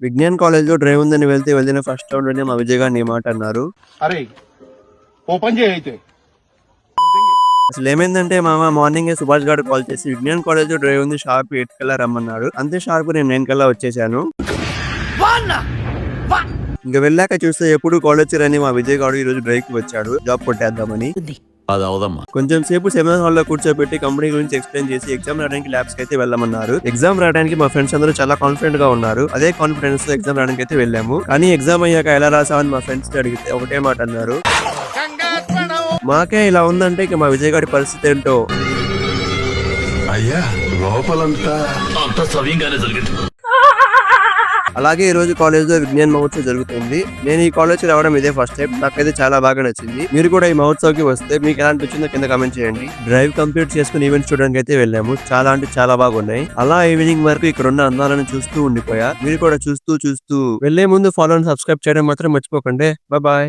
Vignan college లో drive ఉందని వెళ్ళిన ఫస్ట్ రౌండ్ లోనే మా విజయ్ గారిని ఈ మాట అన్నారు. అరే ఓపెన్ చేయి అయితే. అసలు ఏమైందంటే మామ మార్నింగ్ సుభాష్ గారు కాల్ చేసి విజ్ఞాన్ కాలేజ్ లో డ్రైవ్ ఉంది షార్ప్ 8 కల్లా రమ్మన్నాడు. అంతే షార్ప్ నేను 9 కల్లా వచ్చేసాను. ఇంకా వెళ్ళాక చూస్తే ఎప్పుడు కాలేజ్ రని మా విజయ్ గారు ఈ రోజు డ్రైవ్ కి వచ్చాడు జాబ్ కొట్టేద్దామని. కొంచెం సేపు సెమినార్ హాల్ లో కూర్చోబెట్టి కంపెనీ గురించి ఎక్స్ప్లెయిన్ చేసి ఎగ్జామ్ రాయడానికి ల్యాబ్స్ కి అయితే వెళ్ళమన్నారు. ఎగ్జామ్ రాయడానికి మా ఫ్రెండ్స్ అందరూ చాలా కాన్ఫిడెంట్ గా ఉన్నారు. అదే కాన్ఫిడెన్స్ తో ఎగ్జామ్ రాయడానికి అయితే వెళ్ళాము. కానీ ఎగ్జామ్ అయ్యాక ఎలా రాసామని మా ఫ్రెండ్స్ అడిగితే ఒకటే మాట అన్నారు, మాకే ఇలా ఉందంటే ఇక మా విజయ్ గారి పరిస్థితి ఏంటో. అయ్యా లోపలంతా అలాగే ఈ రోజు కాలేజ్ లో విజ్ఞాన్ మహోత్సవ్ జరుగుతుంది. నేను ఈ కాలేజ్ రావడం ఇదే ఫస్ట్ టైం. నాకైతే చాలా బాగా నచ్చింది. మీరు కూడా ఈ మహోత్సవ్ కి వస్తే మీకు ఎలా అనిపించిందో కింద కామెంట్ చేయండి. డ్రైవ్ కంప్లీట్ చేసుకుని ఈవెంట్స్ చూడడానికి అయితే వెళ్ళాము. చాలా అంటే చాలా బాగున్నాయి. అలా ఈవినింగ్ వరకు ఇక్కడ ఉన్న అందాలను చూస్తూ ఉండిపోయా. మీరు కూడా చూస్తూ వెళ్లే ముందు ఫాలో అండ్ సబ్స్క్రైబ్ చేయడం మాత్రం మర్చిపోకండి. బాయ్.